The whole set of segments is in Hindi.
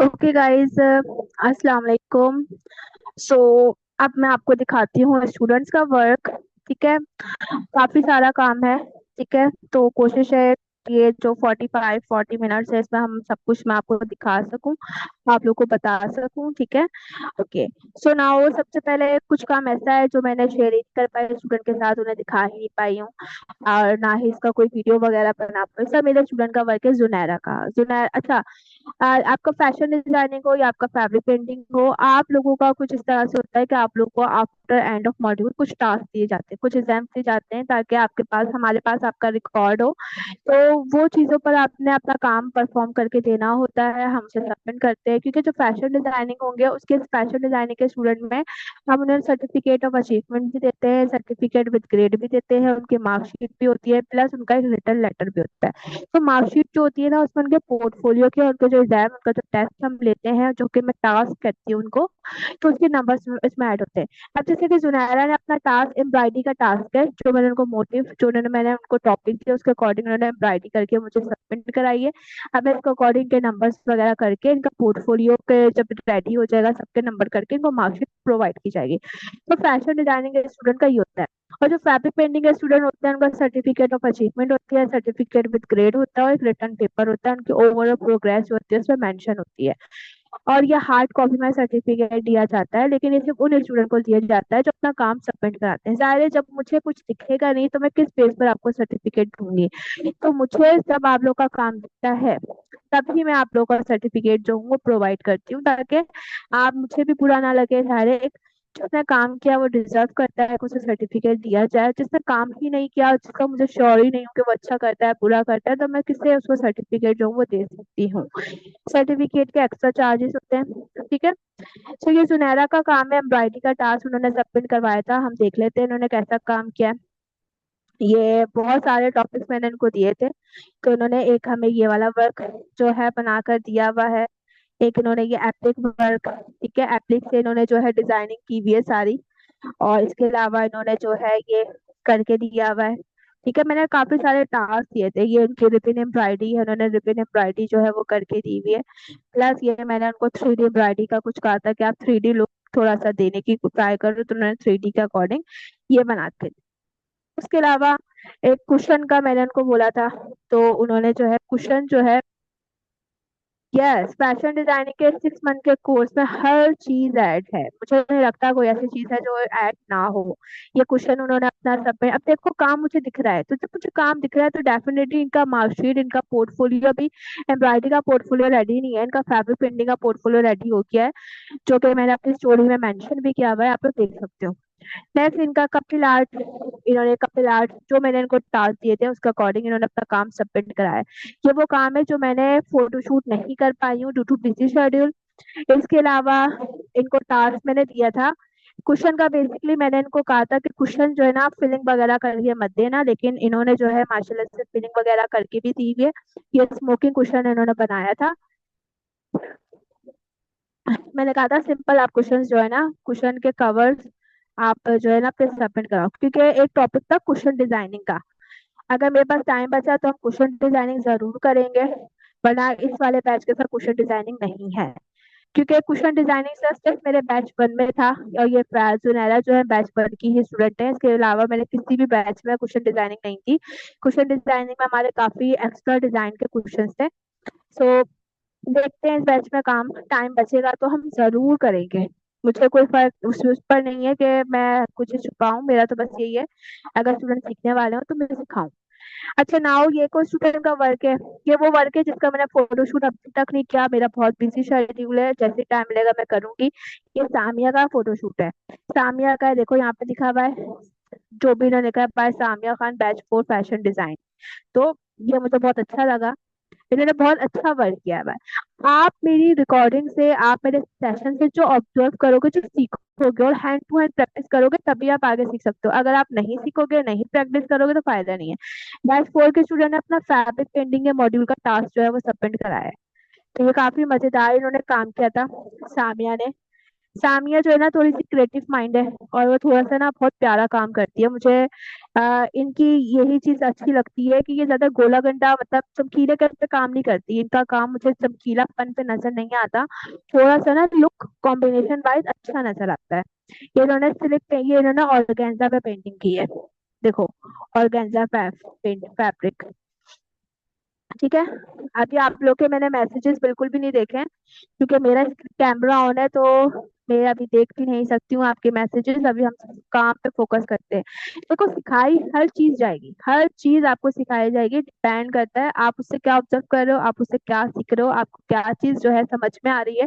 ओके गाइस, अस्सलाम वालेकुम। सो अब मैं आपको दिखाती हूँ स्टूडेंट्स का वर्क। ठीक है, काफी सारा काम है। ठीक है, तो कोशिश है ये जो 45-40 मिनट्स है इसमें हम सब कुछ मैं आपको दिखा सकूं, आप लोग को बता सकूं। ठीक है, ओके। सो नाउ सबसे पहले कुछ काम ऐसा है जो मैंने शेयर ही नहीं कर पाई स्टूडेंट के साथ, उन्हें दिखा ही नहीं पाई हूँ और ना ही इसका कोई वीडियो वगैरह बना पाई। सब मेरे स्टूडेंट का वर्क है जुनैरा का। जुनैर, अच्छा, आपका फैशन डिजाइनिंग हो या आपका फैब्रिक पेंटिंग हो, आप लोगों का कुछ इस तरह से होता है कि आप लोगों को आफ्टर एंड ऑफ मॉड्यूल कुछ टास्क दिए जाते हैं, कुछ एग्जाम दिए जाते हैं, ताकि आपके पास हमारे पास आपका रिकॉर्ड हो। तो वो चीजों पर आपने अपना काम परफॉर्म करके देना होता है, हम उसे सबमिट करते हैं। क्योंकि जो फैशन डिजाइनिंग होंगे उसके फैशन डिजाइनिंग के स्टूडेंट में हम उन्हें सर्टिफिकेट ऑफ अचीवमेंट भी देते हैं, सर्टिफिकेट विद ग्रेड भी देते हैं, उनकी मार्कशीट भी होती है, प्लस उनका एक रिटर्न लेटर भी होता है। तो मार्कशीट जो होती है ना उसमें उनके पोर्टफोलियो के, उनके जो एग्जाम, उनका जो टेस्ट हम लेते हैं, जो कि मैं टास्क कहती हूँ उनको, तो उसके नंबर्स इसमें ऐड होते हैं। अब जैसे कि जुनैरा ने अपना टास्क एम्ब्रॉयडरी का टास्क है, जो मैंने उनको मोटिव, जो मैंने उनको टॉपिक दिया उसके अकॉर्डिंग उन्होंने एम्ब्रॉयडरी करके मुझे सबमिट कराई है। अब मैं इसके अकॉर्डिंग के नंबर्स वगैरह करके इनका पोर्टफोलियो के जब रेडी हो जाएगा सबके नंबर करके इनको मार्कशीट प्रोवाइड की जाएगी। तो फैशन डिजाइनिंग के स्टूडेंट का ये होता है। और जो फैब्रिक पेंटिंग के स्टूडेंट होते हैं उनका सर्टिफिकेट ऑफ अचीवमेंट होती है, सर्टिफिकेट विद ग्रेड होता है और एक रिटर्न पेपर होता है, उनकी ओवरऑल प्रोग्रेस जो होती है उसमें मेंशन होती है। और ये हार्ड कॉपी में सर्टिफिकेट दिया जाता है, लेकिन ये सिर्फ उन स्टूडेंट को दिया जाता है जो अपना काम सबमिट कराते हैं। ज़ाहिर है जब मुझे कुछ दिखेगा नहीं तो मैं किस बेस पर आपको सर्टिफिकेट दूंगी। तो मुझे जब आप लोग का काम दिखता है तभी मैं आप लोग का सर्टिफिकेट जो हूँ वो प्रोवाइड करती हूँ, ताकि आप मुझे भी बुरा ना लगे। सारे एक जिसने काम किया वो डिजर्व करता है कि उसे सर्टिफिकेट दिया जाए, जिसने काम ही नहीं किया, जिसका मुझे श्योर ही नहीं हूँ कि वो अच्छा करता है बुरा करता है, तो मैं किससे उसको सर्टिफिकेट जो हूँ वो दे सकती हूँ। सर्टिफिकेट के एक्स्ट्रा चार्जेस होते हैं। ठीक है, तो ये सुनहरा का काम है, एम्ब्रॉयडरी का टास्क उन्होंने सबमिट करवाया था। हम देख लेते हैं इन्होंने कैसा काम किया है। ये बहुत सारे टॉपिक्स मैंने इनको दिए थे, तो इन्होंने एक हमें ये वाला वर्क जो है बनाकर दिया हुआ है। एक इन्होंने ये एप्लिक वर्क, ठीक है, एप्लिक से इन्होंने जो है डिजाइनिंग की हुई है सारी। और इसके अलावा इन्होंने जो है ये करके दिया हुआ है। ठीक है, मैंने काफी सारे टास्क दिए थे। ये उनकी रिबिन एम्ब्रॉयडरी है, उन्होंने रिबिन एम्ब्रॉयडरी जो है वो करके दी हुई है। प्लस ये मैंने उनको 3D एम्ब्रॉयडरी का कुछ कहा था कि आप 3D लुक थोड़ा सा देने की ट्राई करो, तो उन्होंने 3D के अकॉर्डिंग ये बनाते थे। उसके अलावा एक कुशन का मैंने उनको बोला था, तो उन्होंने जो है कुशन जो है, यस, फैशन डिजाइनिंग के 6 मंथ के कोर्स में हर चीज ऐड है। मुझे नहीं लगता कोई ऐसी चीज है जो ऐड ना हो। ये क्वेश्चन उन्होंने अपना सब में, अब देखो काम मुझे दिख रहा है, तो जब मुझे काम दिख रहा है तो डेफिनेटली इनका मार्कशीट, इनका पोर्टफोलियो भी, एम्ब्रॉयडरी का पोर्टफोलियो रेडी नहीं है, इनका फैब्रिक पेंटिंग का पोर्टफोलियो रेडी हो गया है, जो कि मैंने अपनी स्टोरी में मेंशन भी किया हुआ है, आप लोग देख सकते हो। नेक्स्ट इनका कपिल आर्ट, इन्होंने कपिल आर्ट जो मैंने इनको टास्क दिए थे उसके अकॉर्डिंग इन्होंने अपना काम सबमिट कराया है। ये वो काम है जो मैंने फोटोशूट नहीं कर पाई हूँ ड्यू टू बिजी शेड्यूल। इसके अलावा इनको टास्क मैंने दिया था कुशन का। बेसिकली मैंने इनको कहा था कि कुशन जो है ना आप फिलिंग वगैरह करके मत देना, लेकिन इन्होंने जो है माशाल्लाह से फिलिंग वगैरह करके भी दी हुई है। ये स्मोकिंग कुशन इन्होंने बनाया था। मैंने कहा था सिंपल आप कुशन जो है ना, कुशन के कवर्स आप जो है ना अपने सबमिट कराओ, क्योंकि एक टॉपिक था कुशन डिजाइनिंग का। अगर मेरे पास टाइम बचा तो हम कुशन डिजाइनिंग जरूर करेंगे, वरना इस वाले बैच के साथ कुशन डिजाइनिंग नहीं है। क्योंकि कुशन डिजाइनिंग सिर्फ मेरे बैच 1 में था, और ये जुनैरा जो है बैच 1 की ही स्टूडेंट है। इसके अलावा मैंने किसी भी बैच में कुशन डिजाइनिंग नहीं की। कुशन डिजाइनिंग में हमारे काफी एक्स्ट्रा डिजाइन के क्वेश्चन थे। सो देखते हैं इस बैच में काम, टाइम बचेगा तो हम जरूर करेंगे। मुझे कोई फर्क उस पर नहीं है कि मैं कुछ छुपाऊं, मेरा तो बस यही है अगर स्टूडेंट सीखने वाले हो तो मैं सिखाऊं। अच्छा, नाउ ये कोई स्टूडेंट का वर्क है। ये वो वर्क है जिसका मैंने फोटोशूट अभी तक नहीं किया, मेरा बहुत बिजी शेड्यूल है, जैसे टाइम मिलेगा मैं करूंगी। ये सामिया का फोटोशूट है। सामिया का है, देखो यहाँ पे लिखा हुआ है, जो भी इन्होंने लिखा है by Samiya Khan, batch 4 fashion design. तो ये मुझे बहुत अच्छा लगा, इन्होंने बहुत अच्छा वर्क किया हुआ है। आप मेरी रिकॉर्डिंग से, आप मेरे सेशन से जो ऑब्जर्व करोगे, जो सीखोगे और हैंड टू हैंड प्रैक्टिस करोगे तभी आप आगे सीख सकते हो। अगर आप नहीं सीखोगे, नहीं प्रैक्टिस करोगे तो फायदा नहीं है। बैच 4 के स्टूडेंट ने अपना फैब्रिक पेंटिंग के मॉड्यूल का टास्क जो है वो सबमिट कराया है। तो ये काफी मजेदार इन्होंने काम किया था सामिया ने। सामिया जो है ना थोड़ी सी क्रिएटिव माइंड है, और वो थोड़ा सा ना बहुत प्यारा काम करती है। मुझे इनकी यही चीज अच्छी लगती है कि ये ज्यादा गोला गंडा मतलब चमकीले पे काम नहीं करती। इनका काम मुझे चमकीलापन पे नजर नहीं आता, थोड़ा सा ना लुक कॉम्बिनेशन वाइज अच्छा नजर आता है। ये इन्होंने ऑर्गेन्जा पे पेंटिंग की है, देखो, ऑर्गेन्जा पेंट फैब्रिक। ठीक है। अभी आप लोग के मैंने मैसेजेस बिल्कुल भी नहीं देखे हैं, क्योंकि मेरा कैमरा ऑन है, तो मैं अभी देख भी नहीं सकती हूँ आपके मैसेजेस। अभी हम काम पे फोकस करते हैं। देखो, सिखाई हर चीज जाएगी, हर चीज आपको सिखाई जाएगी, डिपेंड करता है आप उससे क्या ऑब्जर्व कर रहे हो, आप उससे क्या सीख रहे हो, आपको क्या चीज जो है समझ में आ रही है।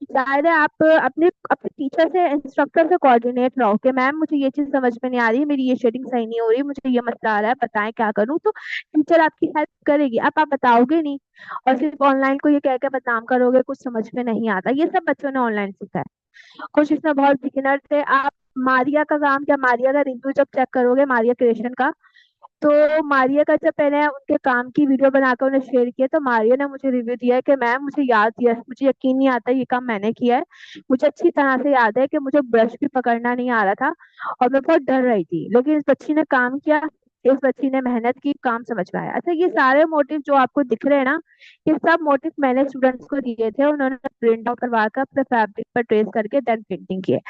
शायद आप अपने अपने टीचर से, इंस्ट्रक्टर से कोऑर्डिनेट रहो कि मैम मुझे ये चीज समझ में नहीं आ रही, मेरी ये शेडिंग सही नहीं हो रही, मुझे ये मसला आ रहा है, बताएं क्या करूं। तो टीचर आपकी हेल्प करेगी, आप बताओगे नहीं, और सिर्फ ऑनलाइन को ये कह के बदनाम करोगे कुछ समझ में नहीं आता। ये सब बच्चों ने ऑनलाइन सीखा है, कुछ इसमें बहुत बिगिनर थे। आप मारिया का काम, क्या मारिया का रिव्यू जब चेक करोगे मारिया क्रिएशन का, तो मारिया का जब मैंने उनके काम की वीडियो बनाकर उन्हें शेयर किया, तो मारिया ने मुझे रिव्यू दिया है कि मैम मुझे याद दिया, मुझे यकीन नहीं आता ये काम मैंने किया है। मुझे अच्छी तरह से याद है कि मुझे ब्रश भी पकड़ना नहीं आ रहा था, और मैं बहुत डर रही थी, लेकिन इस बच्ची ने काम किया, इस बच्ची ने मेहनत की, काम समझ में आया। अच्छा, ये सारे मोटिव जो आपको दिख रहे हैं ना, ये सब मोटिव मैंने स्टूडेंट्स को दिए थे, उन्होंने प्रिंट आउट करवा कर अपने फैब्रिक पर ट्रेस करके देन पेंटिंग की है।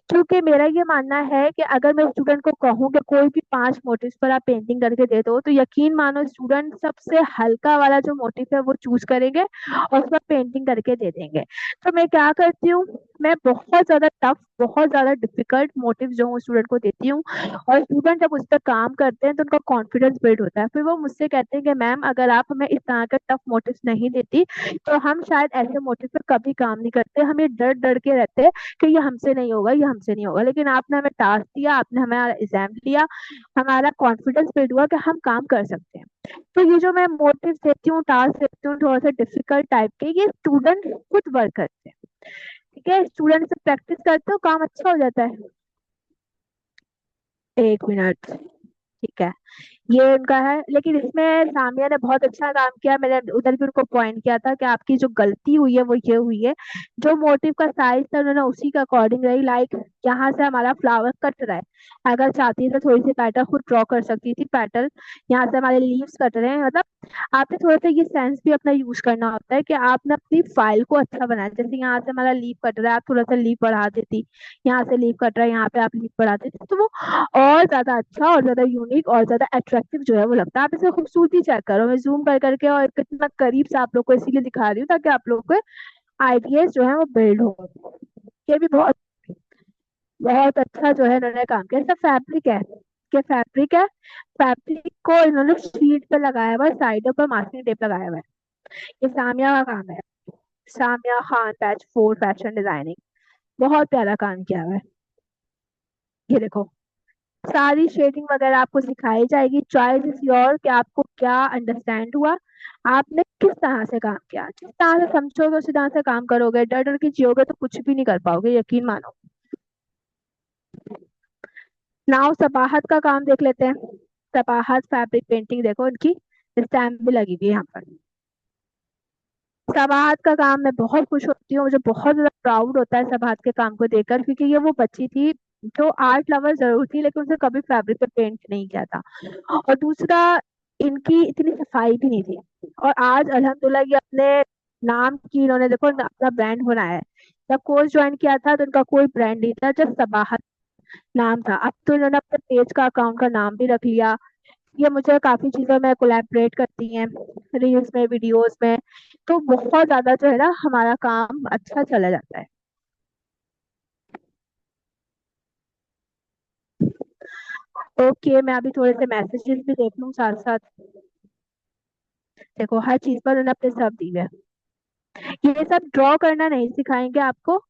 क्योंकि मेरा ये मानना है कि अगर मैं स्टूडेंट को कहूँ कि कोई भी 5 मोटिव्स पर आप पेंटिंग करके दे दो, तो यकीन मानो स्टूडेंट सबसे हल्का वाला जो मोटिव है वो चूज करेंगे और उस पर पेंटिंग करके दे देंगे। तो मैं क्या करती हूँ, मैं बहुत ज्यादा टफ, बहुत ज्यादा डिफिकल्ट मोटिव जो हूँ स्टूडेंट को देती हूँ, और स्टूडेंट जब उस पर काम करते हैं तो उनका कॉन्फिडेंस बिल्ड होता है। फिर वो मुझसे कहते हैं कि मैम अगर आप हमें इस तरह के टफ मोटिव्स नहीं देती, तो हम शायद ऐसे मोटिव पर कभी काम नहीं करते, हम ये डर डर के रहते कि ये हमसे नहीं होगा, ये हमसे नहीं होगा। लेकिन आपने हमें टास्क दिया, आपने हमारा एग्जाम लिया, हमारा कॉन्फिडेंस बिल्ड हुआ कि हम काम कर सकते हैं। तो ये जो मैं मोटिव देती हूँ, टास्क देती हूँ थोड़ा सा डिफिकल्ट टाइप के, ये स्टूडेंट खुद वर्क करते हैं। ठीक है, स्टूडेंट से प्रैक्टिस करते हो काम अच्छा हो जाता है। 1 मिनट। ठीक है, ये उनका है, लेकिन इसमें सामिया ने बहुत अच्छा काम किया। मैंने उधर भी उनको पॉइंट किया था कि आपकी जो गलती हुई है वो ये हुई है, जो मोटिव का साइज था उन्होंने उसी का अकॉर्डिंग रही। लाइक यहाँ से हमारा फ्लावर कट रहा है, अगर चाहती तो थोड़ी सी पैटर्न खुद ड्रॉ कर सकती थी। पैटर्न यहाँ से हमारे लीव्स कट रहे हैं, मतलब आपने थोड़ा सा ये सेंस भी अपना यूज करना होता है कि आपने अपनी फाइल को अच्छा बनाया। जैसे यहाँ से हमारा लीव कट रहा है, आप थोड़ा सा लीव बढ़ा देती, यहाँ से लीव कट रहा है, यहाँ पे आप लीव बढ़ा देती, तो वो और ज्यादा अच्छा और ज्यादा यूनिक और ज्यादा अट्रैक्टिव जो है वो लगता है। आप इसे खूबसूरती चेक करो, मैं जूम कर करके और कितना करीब से आप लोग को इसीलिए दिखा रही हूँ ताकि आप लोग को आइडियाज जो है वो बिल्ड हो। ये भी बहुत बहुत अच्छा जो है इन्होंने काम किया। सब फैब्रिक है, क्या फैब्रिक है, फैब्रिक को इन्होंने शीट पे लगाया हुआ है, साइडों पर मास्किंग टेप लगाया हुआ है। ये सामिया का काम है, Samiya Khan batch 4 fashion designing, बहुत प्यारा काम किया हुआ है। ये देखो, सारी शेडिंग वगैरह आपको सिखाई जाएगी। चॉइस इज योर कि आपको क्या अंडरस्टैंड हुआ, आपने किस तरह से काम किया। जिस तरह से समझोगे उसी तरह से काम करोगे, डर डर के जियोगे तो कुछ भी नहीं कर पाओगे, यकीन मानो। नाउ सबाहत का काम देख लेते हैं। सबाहत फैब्रिक पेंटिंग देखो, इनकी स्टैम्प भी लगी हुई है यहाँ पर। सबाहत का काम मैं बहुत खुश होती हूँ, मुझे बहुत ज्यादा प्राउड होता है सबाहत के काम को देखकर, क्योंकि ये वो बच्ची थी जो आर्ट लवर जरूर थी, लेकिन उसने कभी फैब्रिक पे पेंट नहीं किया था। और दूसरा, इनकी इतनी सफाई भी नहीं थी, और आज अल्हम्दुलिल्लाह ये अपने नाम की इन्होंने देखो अपना ब्रांड बनाया है। जब कोर्स ज्वाइन किया था तो इनका कोई ब्रांड नहीं था, जब सबाहत नाम था। अब तो इन्होंने अपने पेज का अकाउंट का नाम भी रख लिया। ये मुझे काफी चीजों में कोलैबोरेट करती हैं, रील्स में, वीडियोस में, तो बहुत ज्यादा जो है ना हमारा काम अच्छा चला जाता है। ओके, मैं अभी थोड़े से मैसेजेस भी देख लूँ साथ साथ। देखो, हर चीज पर उन्होंने अपने सब दी है। ये सब ड्रॉ करना नहीं सिखाएंगे आपको,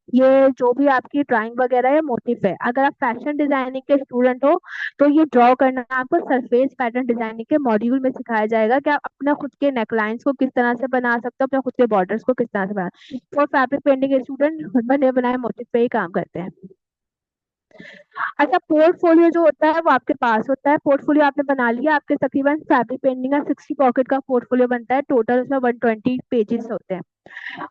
ये जो भी आपकी ड्राइंग वगैरह है मोटिव है। अगर आप फैशन डिजाइनिंग के स्टूडेंट हो तो ये ड्रॉ करना आपको सरफेस पैटर्न डिजाइनिंग के मॉड्यूल में सिखाया जाएगा कि आप अपने खुद के नेकलाइंस को किस तरह से बना सकते हो, अपने खुद के बॉर्डर्स को किस तरह से बना। और फैब्रिक पेंटिंग के स्टूडेंट बने बनाए मोटिव पे ही काम करते हैं। अच्छा, पोर्टफोलियो जो होता है वो आपके पास होता है। पोर्टफोलियो आपने बना लिया, आपके तकरीबन फैब्रिक पेंटिंग का 60 पॉकेट का पोर्टफोलियो बनता है, टोटल उसमें 120 पेजेस होते हैं।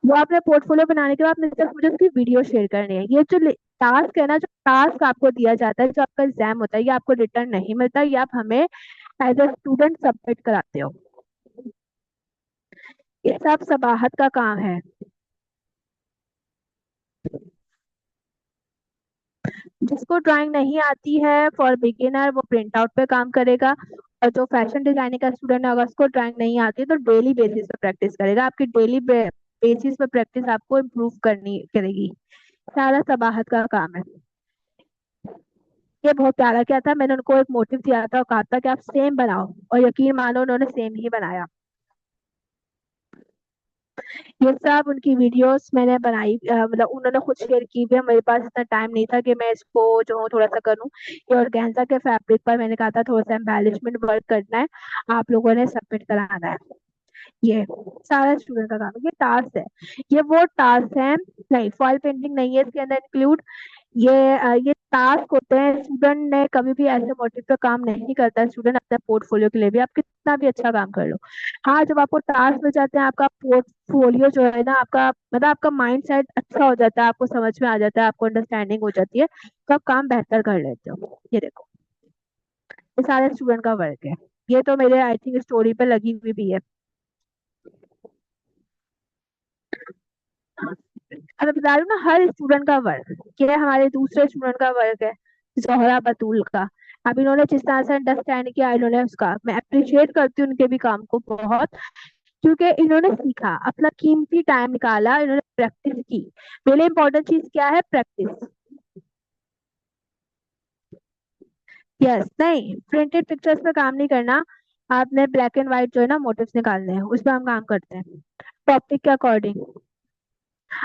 वो आपने पोर्टफोलियो बनाने के बाद मुझे उसकी वीडियो शेयर करनी है। ये जो टास्क है ना, जो टास्क आपको दिया जाता है, जो आपका एग्जाम होता है, ये आपको रिटर्न नहीं मिलता, ये आप हमें एज अ स्टूडेंट सबमिट कराते हो। ये सब सबाहत का काम है। जिसको ड्राइंग नहीं आती है, फॉर बिगिनर, वो प्रिंट आउट पे काम करेगा। और जो फैशन डिजाइनिंग का स्टूडेंट है, अगर उसको ड्राइंग नहीं आती है तो डेली बेसिस पे प्रैक्टिस करेगा। आपकी डेली बेसिस पे प्रैक्टिस आपको इम्प्रूव करनी करेगी। सारा सबाहत का काम है। ये बहुत प्यारा किया था, मैंने उनको एक मोटिव दिया था और कहा था कि आप सेम बनाओ, और यकीन मानो उन्होंने सेम ही बनाया। ये सब उनकी वीडियोस मैंने बनाई, मतलब उन्होंने खुद शेयर की हुई है। मेरे पास इतना टाइम नहीं था कि मैं इसको जो हूँ थोड़ा सा करूँ। ये ऑर्गेन्जा के फैब्रिक पर मैंने कहा था थोड़ा सा एम्बेलिशमेंट वर्क करना है, आप लोगों ने सबमिट कराना है। ये सारा स्टूडेंट का काम है, ये टास्क है। ये वो टास्क है, नहीं फॉयल पेंटिंग नहीं है इसके अंदर इंक्लूड। ये टास्क होते हैं। स्टूडेंट ने कभी भी ऐसे मोटिव पे काम नहीं करता। स्टूडेंट अपने पोर्टफोलियो के लिए भी आप कितना भी अच्छा काम कर लो, हाँ जब आपको टास्क मिल जाते हैं, आपका पोर्टफोलियो जो है ना, आपका मतलब आपका माइंड सेट अच्छा हो जाता है, आपको समझ में आ जाता है, आपको अंडरस्टैंडिंग हो जाती है, तो आप काम बेहतर कर लेते हो। ये देखो, ये सारे स्टूडेंट का वर्क है। ये तो मेरे आई थिंक स्टोरी पे लगी हुई भी है। अब मैं बता रही हूँ ना, हर स्टूडेंट का वर्क, ये हमारे दूसरे स्टूडेंट का वर्क है, जोहरा बतूल का। अब इन्होंने जिस तरह से अंडरस्टैंड किया, इन्होंने उसका मैं अप्रिशिएट करती हूँ उनके भी काम को बहुत। क्योंकि इन्होंने सीखा, अपना कीमती टाइम निकाला, इन्होंने प्रैक्टिस की। पहले इंपॉर्टेंट चीज क्या है? प्रैक्टिस। यस, नहीं प्रिंटेड पिक्चर्स पे काम नहीं करना। आपने ब्लैक एंड व्हाइट जो है ना मोटिव्स निकालने हैं, उस पर हम काम करते हैं टॉपिक के अकॉर्डिंग।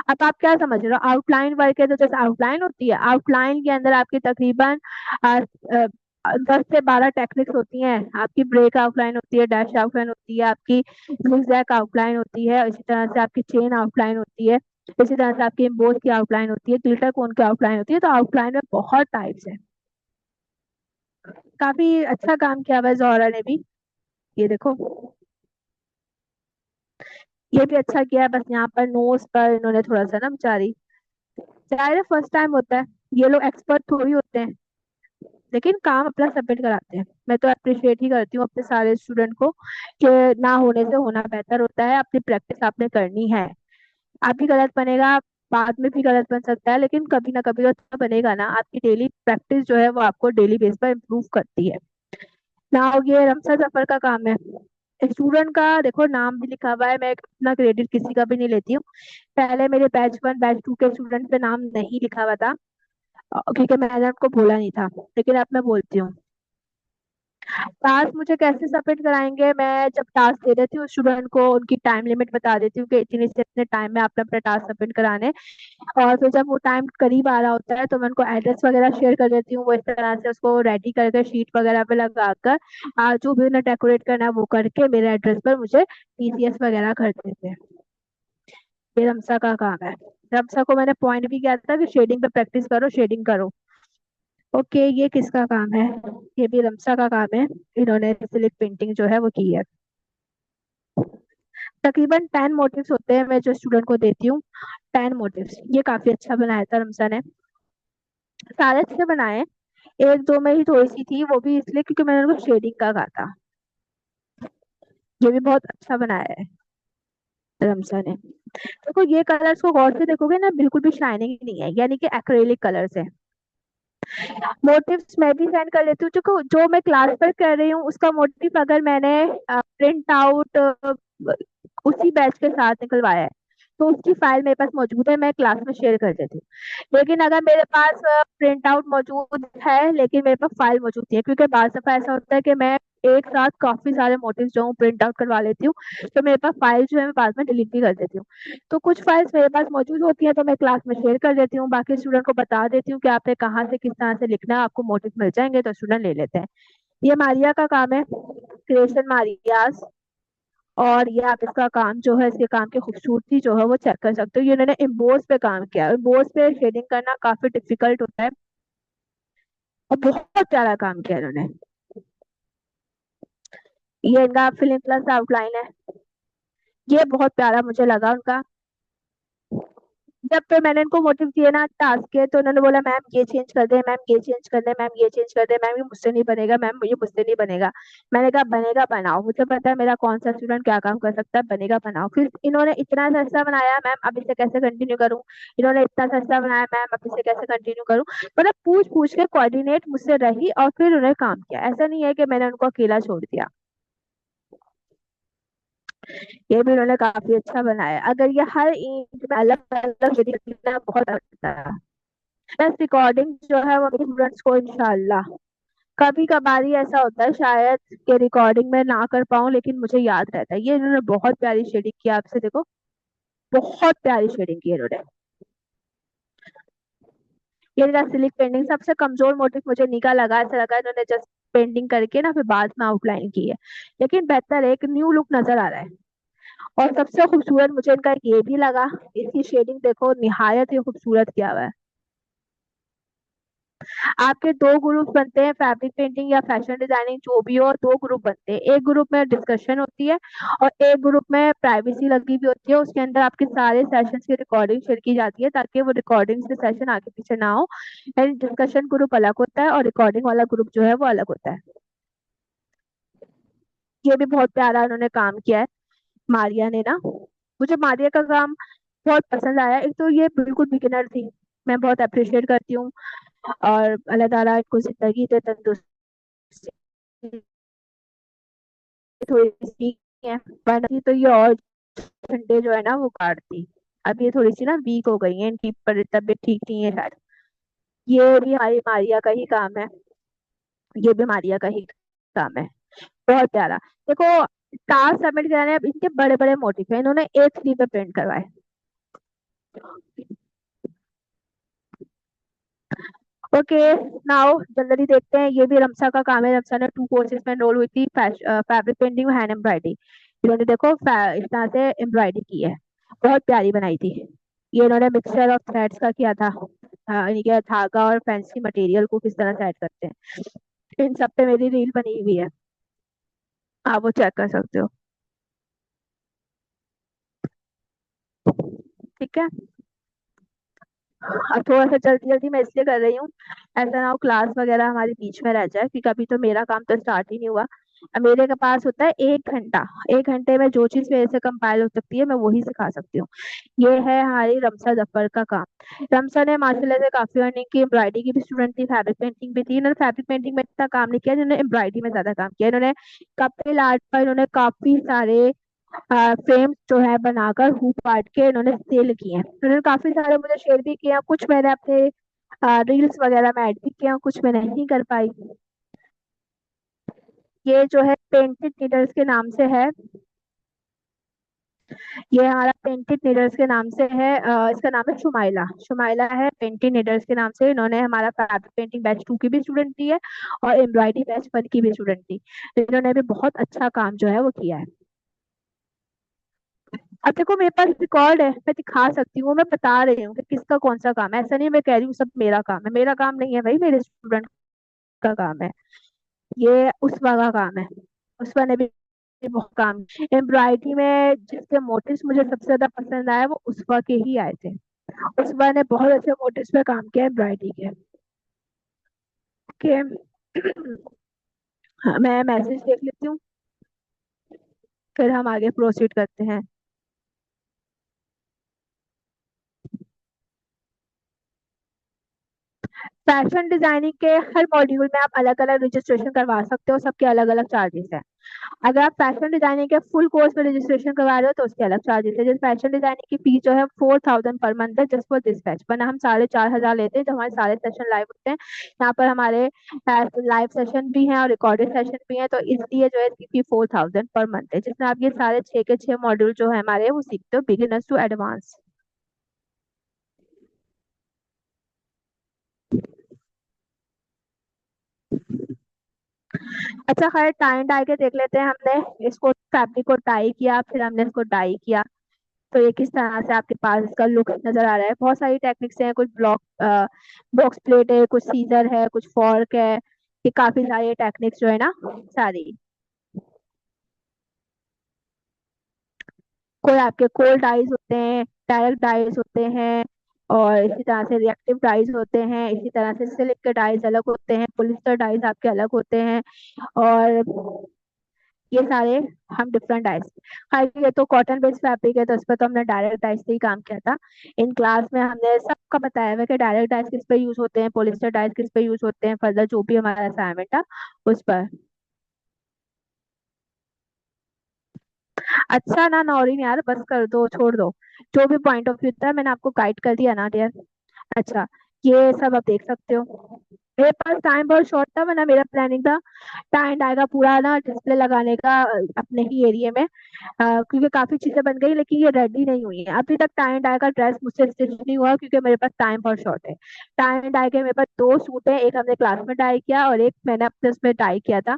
अब आप क्या समझ रहे हो? आउटलाइन वर्क है, तो जैसे आउटलाइन होती है, आउटलाइन के अंदर आपकी तकरीबन 10 से 12 टेक्निक्स होती हैं। आपकी ब्रेक आउटलाइन होती है, डैश आउटलाइन होती है, आपकी zigzag आउटलाइन होती है, इसी तरह से आपकी चेन आउटलाइन होती है, इसी तरह से आपकी एम्बोस की आउटलाइन होती है, ग्लिटर कोन की आउटलाइन होती है। तो आउटलाइन में बहुत टाइप्स है। काफी अच्छा काम किया हुआ है जोहरा ने भी। ये देखो, ये भी अच्छा किया है, बस यहाँ पर नोज पर इन्होंने थोड़ा सा ना बेचारी, जाहिर है फर्स्ट टाइम होता है, ये लोग एक्सपर्ट थोड़ी होते हैं, लेकिन काम अपना सबमिट कराते हैं। मैं तो अप्रिशिएट ही करती हूँ अपने सारे स्टूडेंट को, कि ना होने से होना बेहतर होता है। अपनी प्रैक्टिस आपने करनी है। आप भी गलत बनेगा, बाद में भी गलत बन सकता है, लेकिन कभी ना कभी तो अच्छा बनेगा ना। आपकी डेली प्रैक्टिस जो है वो आपको डेली बेस पर इम्प्रूव करती है ना। हो ये रमसा जफर का काम है। स्टूडेंट का देखो नाम भी लिखा हुआ है, मैं अपना क्रेडिट किसी का भी नहीं लेती हूँ। पहले मेरे बैच 1 बैच 2 के स्टूडेंट पे नाम नहीं लिखा हुआ था, क्योंकि मैंने उनको बोला नहीं था, लेकिन अब मैं बोलती हूँ। टास्क मुझे कैसे सबमिट कराएंगे? मैं जब टास्क दे देती हूँ स्टूडेंट को, उनकी टाइम लिमिट बता देती हूँ कि इतने से इतने टाइम में आपने अपना टास्क सबमिट कराने। और फिर जब वो टाइम करीब आ रहा होता है, तो मैं उनको एड्रेस वगैरह शेयर कर देती हूँ। वो इस तरह से उसको रेडी करके शीट वगैरह पे लगाकर, जो भी उन्हें डेकोरेट करना है वो करके मेरे एड्रेस पर मुझे टीसीएस वगैरह कर देते हैं। ये रमसा का काम है। रमसा को मैंने पॉइंट भी किया था कि शेडिंग पे प्रैक्टिस करो, शेडिंग करो। ओके, ये किसका काम है? ये भी रमसा का काम है। इन्होंने सिलिक पेंटिंग जो है वो की है। तकरीबन 10 मोटिव्स होते हैं मैं जो स्टूडेंट को देती हूँ। 10 मोटिव्स, ये काफी अच्छा बनाया था रमसा ने। सारे अच्छे बनाए, एक दो में ही थोड़ी सी थी, वो भी इसलिए क्योंकि मैंने उनको शेडिंग का कहा था। ये भी बहुत अच्छा बनाया है रमसा ने। देखो ये कलर्स को गौर से देखोगे ना, बिल्कुल भी शाइनिंग नहीं है, यानी कि एक्रेलिक कलर्स है। मोटिव्स मैं भी सेंड कर लेती हूँ, जो मैं क्लास पर कर रही हूँ उसका मोटिव अगर मैंने प्रिंट आउट उसी बैच के साथ निकलवाया है, तो उसकी फाइल मेरे पास मौजूद है, मैं क्लास में शेयर कर देती हूँ। लेकिन अगर मेरे पास प्रिंट आउट मौजूद है लेकिन मेरे पास फाइल मौजूद नहीं है, क्योंकि बाद दफा ऐसा होता है कि मैं एक साथ काफी सारे मोटिव्स जो हूँ प्रिंट आउट करवा लेती हूँ, तो मेरे पास फाइल जो है मैं बाद में डिलीट भी कर देती हूँ। तो कुछ फाइल्स मेरे पास मौजूद होती है, तो मैं क्लास में शेयर कर देती हूँ, बाकी स्टूडेंट को बता देती हूँ कि आपने कहाँ से किस तरह से लिखना है, आपको मोटिव मिल जाएंगे तो स्टूडेंट ले लेते हैं। ये मारिया का काम है, क्रिएशन मारियास। और ये आप इसका काम जो है, इसके काम की खूबसूरती जो है वो चेक कर सकते हो। ये इन्होंने एम्बोस पे काम किया है। एम्बोस पे शेडिंग करना काफी डिफिकल्ट होता है, और बहुत प्यारा काम किया इन्होंने। ये इनका फिल्म प्लस आउटलाइन है। ये बहुत प्यारा मुझे लगा उनका। जब पे मैंने इनको मोटिव दिए ना टास्क के, तो उन्होंने बोला मैम ये चेंज कर दे, मैम ये चेंज कर दे, मैम ये चेंज कर दे, मैम ये मुझसे नहीं बनेगा, मैम ये मुझसे नहीं बनेगा। मैंने कहा बनेगा बनाओ, मुझे पता है मेरा कौन सा स्टूडेंट क्या काम कर सकता है, बनेगा बनाओ। फिर इन्होंने इतना सस्ता बनाया मैम, अब इसे कैसे कंटिन्यू करूँ। इन्होंने इतना सस्ता बनाया मैम, अब इसे कैसे कंटिन्यू करूँ। मतलब पूछ पूछ के कोऑर्डिनेट मुझसे रही और फिर उन्होंने काम किया। ऐसा नहीं है कि मैंने उनको अकेला छोड़ दिया। ये भी उन्होंने काफी अच्छा बनाया। अगर ये हर ईद में अलग अलग वीडियो बहुत अच्छा है। बस रिकॉर्डिंग जो है वो स्टूडेंट्स को इंशाल्लाह कभी कभार ही ऐसा होता है शायद कि रिकॉर्डिंग में ना कर पाऊँ, लेकिन मुझे याद रहता है। ये इन्होंने बहुत प्यारी शेडिंग की, आपसे देखो, बहुत प्यारी शेडिंग की है इन्होंने। ये इनका सिलिक पेंटिंग सबसे कमजोर मोटिव मुझे निका लगा, ऐसा लगा इन्होंने जस्ट पेंटिंग करके ना फिर बाद में आउटलाइन की है। लेकिन बेहतर है, एक न्यू लुक नजर आ रहा है। और सबसे खूबसूरत मुझे इनका ये भी लगा, इसकी शेडिंग देखो, निहायत ही खूबसूरत किया हुआ है। आपके दो ग्रुप बनते हैं, फैब्रिक पेंटिंग या फैशन डिजाइनिंग जो भी हो, दो ग्रुप बनते हैं। एक ग्रुप में डिस्कशन होती है और एक ग्रुप में प्राइवेसी लगी हुई होती है। उसके अंदर आपके सारे सेशंस की रिकॉर्डिंग शेयर की जाती है ताकि वो रिकॉर्डिंग से सेशन आगे पीछे ना हो। एंड डिस्कशन ग्रुप अलग होता है और रिकॉर्डिंग वाला ग्रुप जो है वो अलग होता है। ये भी बहुत प्यारा उन्होंने काम किया है मारिया ने ना। मुझे मारिया का काम बहुत पसंद आया। एक तो ये बिल्कुल बिगिनर थी, मैं बहुत अप्रिशिएट करती हूँ। और अल्लाह ताला इनको जिंदगी दे, तंदुरुस्ती, थोड़ी सी है। वरना तो ये और घंटे जो है ना वो काटती। अब ये थोड़ी सी ना वीक हो गई है, इनकी पर तबीयत ठीक नहीं है शायद। ये भी हमारी मारिया का ही काम है। ये भी मारिया का ही काम है। बहुत प्यारा। देखो, टास्क सबमिट कराने, अब इनके बड़े बड़े मोटिव है, इन्होंने A3 पे प्रिंट करवाए। ओके, नाउ जल्दी देखते हैं। ये भी रमसा का काम है। रमसा ने 2 कोर्सेज में एनरोल हुई थी, फैब्रिक पेंटिंग और हैंड एम्ब्रॉयडरी। इन्होंने देखो इस तरह से एम्ब्रॉयडरी की है, बहुत प्यारी बनाई थी। ये इन्होंने मिक्सचर ऑफ थ्रेड्स का किया था। इनके धागा और फैंसी मटेरियल को किस तरह से ऐड करते हैं, इन सब पे मेरी रील बनी हुई है, आप वो चेक कर सकते हो। ठीक है। अब थोड़ा सा जल्दी जल्दी मैं इसलिए कर रही हूँ, ऐसा ना हो क्लास वगैरह हमारे बीच में रह जाए, क्योंकि अभी तो मेरा काम तो स्टार्ट ही नहीं हुआ। अब मेरे के पास होता है 1 घंटा। 1 घंटे में जो चीज मेरे से कंपाइल हो सकती है मैं वही सिखा सकती हूँ। ये है हमारी रमसा जफर का काम। रमसा ने माशाल्लाह से काफी अर्निंग की। एम्ब्रॉयडरी की भी स्टूडेंट थी, फैब्रिक पेंटिंग भी थी। इन्होंने फैब्रिक पेंटिंग में इतना काम नहीं किया, इन्होंने एम्ब्रॉयडरी में ज्यादा काम किया। इन्होंने कपिल आर्ट पर इन्होंने काफी सारे फ्रेम्स जो है बनाकर हुक काट के इन्होंने सेल किए हैं। इन्होंने काफी सारे मुझे शेयर भी किए हैं, कुछ मैंने अपने रील्स वगैरह में ऐड भी किया, कुछ मैं नहीं कर पाई। ये जो है पेंटेड नीडल्स के नाम से है। ये हमारा पेंटेड नीडल्स के नाम से है। इसका नाम है शुमाइला। शुमाइला है पेंटेड नीडल्स के नाम से। इन्होंने हमारा फैब्रिक पेंटिंग बैच 2 की भी स्टूडेंट थी है और एम्ब्रॉयडरी बैच 1 की भी स्टूडेंट थी। इन्होंने भी बहुत अच्छा काम जो है वो किया है। अब देखो मेरे पास रिकॉर्ड है, मैं दिखा सकती हूँ, मैं बता रही हूँ कि किसका कौन सा काम है। ऐसा नहीं मैं कह रही हूँ सब मेरा काम है, मेरा काम नहीं है भाई, मेरे स्टूडेंट का काम है। ये उसवा का काम है। उसवा ने भी बहुत काम। एम्ब्रॉयडरी में जिसके मोटिव्स मुझे सबसे ज्यादा पसंद आया वो उसवा के ही आए थे। उसवा ने बहुत अच्छे मोटिव्स पे काम किया एम्ब्रॉयडरी के। ओके। हाँ, मैं मैसेज देख लेती हूँ, फिर हम आगे प्रोसीड करते हैं। फैशन डिजाइनिंग के हर मॉड्यूल में आप अलग अलग रजिस्ट्रेशन करवा सकते हो, सबके अलग अलग चार्जेस हैं। अगर आप फैशन डिजाइनिंग के फुल कोर्स में रजिस्ट्रेशन करवा रहे हो तो उसके अलग चार्जेस है। जैसे फैशन डिजाइनिंग की फीस जो है 4000 पर मंथ है, जस्ट फॉर दिस बैच। वरना हम 4500 लेते हैं जब हमारे सारे सेशन लाइव होते हैं। यहाँ पर हमारे लाइव सेशन भी हैं और रिकॉर्डेड सेशन भी हैं, तो इसलिए जो है इसकी फी 4000 पर मंथ है, जिसमें आप ये सारे 6 के 6 मॉड्यूल जो है हमारे वो सीखते हो, बिगिनर्स टू एडवांस। अच्छा खैर, टाई डाई के देख लेते हैं। हमने इसको फैब्रिक को टाई किया, फिर हमने इसको डाई किया। तो ये किस तरह से आपके पास इसका लुक नजर आ रहा है। बहुत सारी टेक्निक्स हैं, कुछ बॉक्स प्लेट है, कुछ सीजर है, कुछ फॉर्क है। ये काफी सारी टेक्निक्स जो है ना, सारी। कोई आपके कोल्ड डाइज होते हैं, डायरेक्ट डाइज होते हैं, और इसी तरह से रिएक्टिव डाइज होते हैं। इसी तरह से सिलिक के डाइज अलग होते हैं, पॉलिस्टर डाइज आपके अलग होते हैं। और ये सारे हम डिफरेंट डाइज। हाँ, ये तो कॉटन बेस्ड फैब्रिक है, तो इस पर तो हमने डायरेक्ट डाइज से ही काम किया था। इन क्लास में हमने सबका बताया हुआ है कि डायरेक्ट डाइज किस पे यूज होते हैं, पॉलिस्टर डाइज किस पे यूज होते हैं, फर्दर जो भी हमारा असाइनमेंट था उस पर। अच्छा ना नौरीन यार, बस कर दो, छोड़ दो। जो भी पॉइंट ऑफ व्यू था मैंने आपको गाइड कर दिया ना डियर। अच्छा, ये सब आप देख सकते हो। मेरे पास टाइम बहुत शॉर्ट था, वरना मेरा प्लानिंग था टाई एंड डाई का पूरा ना डिस्प्ले लगाने का अपने ही एरिया में। क्योंकि काफी चीजें बन गई, लेकिन ये रेडी नहीं हुई है अभी तक। टाई एंड डाई का ड्रेस मुझसे स्टिच नहीं हुआ, क्योंकि मेरे पास टाइम बहुत शॉर्ट है। टाई एंड डाई के मेरे पास दो सूट है, एक हमने क्लास में डाई किया और एक मैंने अपने उसमें डाई किया था।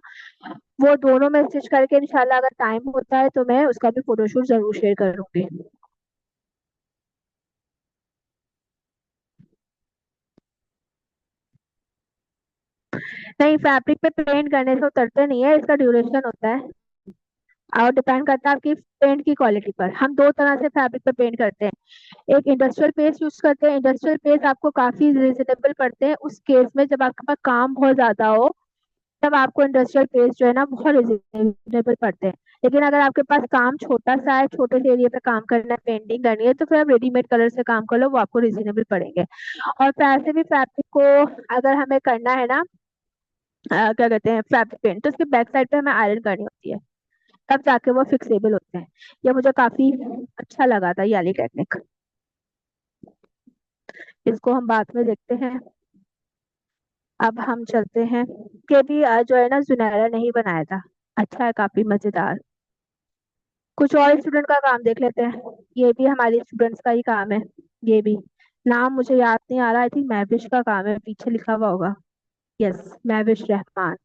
वो दोनों में स्टिच करके इंशाल्लाह अगर टाइम होता है तो मैं उसका भी फोटोशूट जरूर शेयर करूंगी। नहीं, फैब्रिक पे पेंट करने से उतरते नहीं है, इसका ड्यूरेशन होता है। और डिपेंड करता है आपकी पेंट की क्वालिटी पर। हम दो तरह से फैब्रिक पे पेंट करते हैं। एक इंडस्ट्रियल पेस्ट यूज करते हैं। इंडस्ट्रियल पेस्ट आपको काफी रिजनेबल पड़ते हैं उस केस में जब आपके पास काम बहुत ज्यादा हो, तब आपको इंडस्ट्रियल पेस्ट जो है ना बहुत रिजनेबल पड़ते हैं। लेकिन अगर आपके पास काम छोटा सा है, छोटे से एरिया पे काम करना है, पेंटिंग करनी है, तो फिर आप रेडीमेड कलर से काम कर लो, वो आपको रिजनेबल पड़ेंगे। और पैसे भी फैब्रिक को अगर हमें करना है ना, क्या कहते हैं, फैब्रिक पेंट, तो उसके बैक साइड पे हमें आयरन करनी होती है, तब जाके वो फिक्सेबल होते हैं। ये मुझे काफी अच्छा लगा था ये वाली टेक्निक। इसको हम बाद में देखते हैं। अब हम चलते हैं कि भी आज जो है ना जुनैरा नहीं बनाया था। अच्छा है, काफी मजेदार। कुछ और स्टूडेंट का काम देख लेते हैं। ये भी हमारे स्टूडेंट्स का ही काम है। ये भी नाम मुझे याद नहीं आ रहा, आई थिंक महविश का काम है, पीछे लिखा हुआ होगा। यस, महविश रहमान।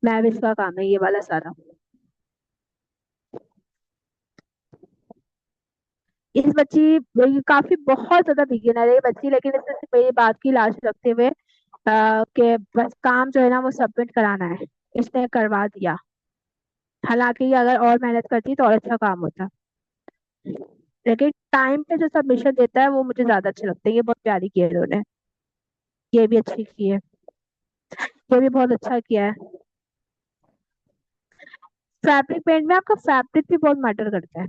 महविश का काम है ये वाला सारा। इस बच्ची ये काफी बहुत ज्यादा बिगिनर है ये बच्ची, लेकिन इसने सिर्फ मेरी बात की लाज रखते हुए कि बस काम जो है ना वो सबमिट कराना है, इसने करवा दिया। हालांकि ये अगर और मेहनत करती तो और अच्छा काम होता। लेकिन टाइम पे जो सबमिशन देता है वो मुझे ज्यादा अच्छे लगते हैं। ये बहुत प्यारी की है इन्होंने। ये भी अच्छी की है। ये भी बहुत अच्छा किया है। फैब्रिक पेंट में आपका फैब्रिक भी बहुत मैटर करता है।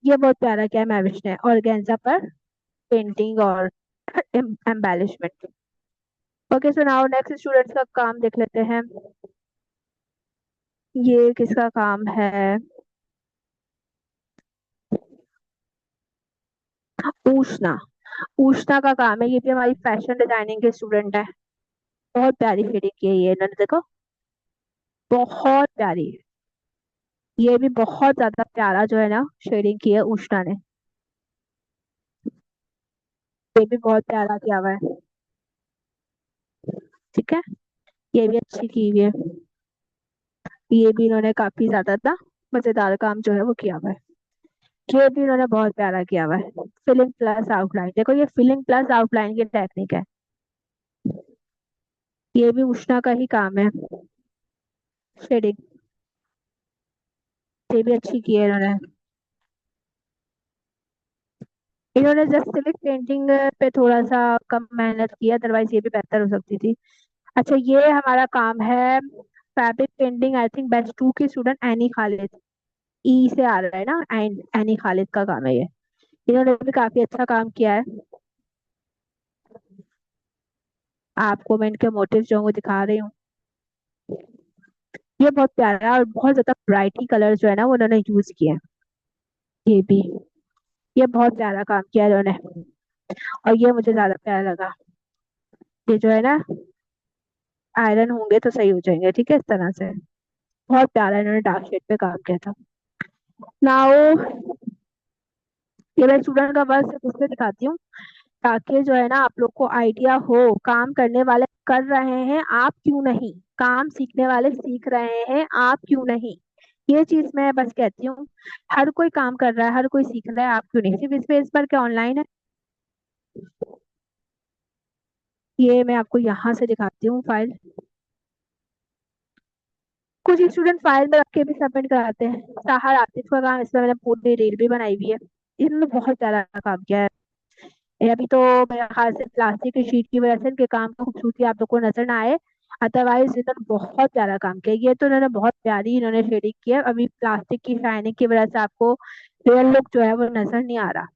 ये बहुत प्यारा किया है मैविश ने ऑर्गेन्जा पर पेंटिंग और embellishment. Okay, so now next students का काम देख लेते हैं। ये किसका काम है। पूछना। पूछना का काम है। ये भी हमारी फैशन डिजाइनिंग के स्टूडेंट है। बहुत प्यारी शेडिंग की है ये इन्होंने, देखो। बहुत प्यारी। ये भी बहुत ज्यादा प्यारा जो है ना शेडिंग की है उष्णा ने। ये भी बहुत प्यारा किया हुआ है। ठीक है। ये भी अच्छी की हुई है। ये भी इन्होंने काफी ज्यादा ना मजेदार काम जो है वो किया हुआ है। ये भी इन्होंने बहुत प्यारा किया हुआ है। फिलिंग प्लस आउटलाइन, देखो ये फिलिंग प्लस आउटलाइन की टेक्निक है। ये भी उष्णा का ही काम है। शेडिंग। ये भी अच्छी की है इन्होंने। इन्होंने जस्ट सिविक पेंटिंग पे थोड़ा सा कम मेहनत की, अदरवाइज ये भी बेहतर हो सकती थी। अच्छा, ये हमारा काम है fabric painting, I think batch 2 की स्टूडेंट एनी खालिद। ई से आ रहा है ना, एनी खालिद का काम है ये। इन्होंने भी काफी अच्छा काम किया है। आपको मैं इनके मोटिव जो है वो दिखा रही हूँ। ये बहुत प्यारा है और बहुत ज्यादा ब्राइटी कलर जो है ना वो उन्होंने यूज किया है। ये भी, ये बहुत प्यारा काम किया है इन्होंने। और ये मुझे ज्यादा प्यारा लगा। ये जो है ना आयरन होंगे तो सही हो जाएंगे, ठीक है, इस तरह से। बहुत प्यारा इन्होंने डार्क शेड पे काम किया था। नाउ ये मैं स्टूडेंट का वर्क सिर्फ इसलिए दिखाती हूँ ताकि जो है ना आप लोग को आइडिया हो, काम करने वाले कर रहे हैं, आप क्यों नहीं। काम सीखने वाले सीख रहे हैं, आप क्यों नहीं। ये चीज मैं बस कहती हूँ, हर कोई काम कर रहा है, हर कोई सीख रहा है, आप क्यों नहीं? सिर्फ इस पे इस पर क्या ऑनलाइन है। ये मैं आपको यहाँ से दिखाती हूँ फाइल। कुछ स्टूडेंट फाइल में रख के भी सबमिट कराते हैं। साहर आतिफ का काम, इसमें मैंने पूरी रील भी बनाई हुई है। इन्होंने बहुत प्यारा काम किया है। ये अभी तो मेरे ख्याल से प्लास्टिक की शीट की वजह से इनके काम की खूबसूरती आप लोग को नजर ना आए। अदरवाइज इन्होंने बहुत प्यारा काम किया। ये तो इन्होंने बहुत प्यारी इन्होंने शेडिंग की है। अभी प्लास्टिक की शाइनिंग की वजह से आपको रियल लुक जो है वो नजर नहीं आ रहा।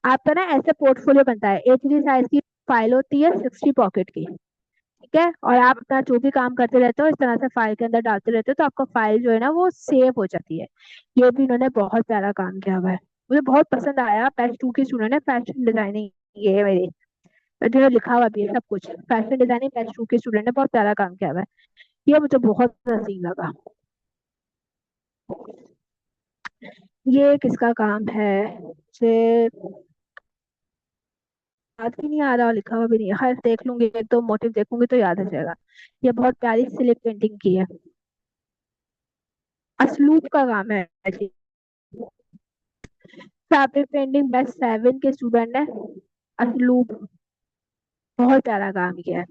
आपका ना ऐसे पोर्टफोलियो बनता है। A3 साइज की फाइल होती है, 60 पॉकेट की। ठीक है, और आप अपना जो भी काम करते रहते हो इस तरह से फाइल के अंदर डालते रहते हो, तो आपका फाइल जो है ना वो सेव हो जाती है। ये भी इन्होंने बहुत प्यारा काम किया हुआ है। मुझे बहुत पसंद आया। बैच 2 की स्टूडेंट है, फैशन डिजाइनिंग। ये है मेरी, जो लिखा हुआ भी है सब कुछ। फैशन डिजाइनिंग बैच 2 की स्टूडेंट है, बहुत प्यारा काम किया हुआ है। ये मुझे बहुत हसीन लगा। ये किसका काम है मुझे याद भी नहीं आ रहा, और लिखा हुआ भी नहीं है। हर देख लूंगी, एक तो मोटिव देखूंगी तो याद आ जाएगा। ये बहुत प्यारी सिलिप पेंटिंग की है। असलूब का काम है जी। फैब्रिक पेंटिंग बैच 7 के स्टूडेंट है। असलूब, बहुत प्यारा काम किया है।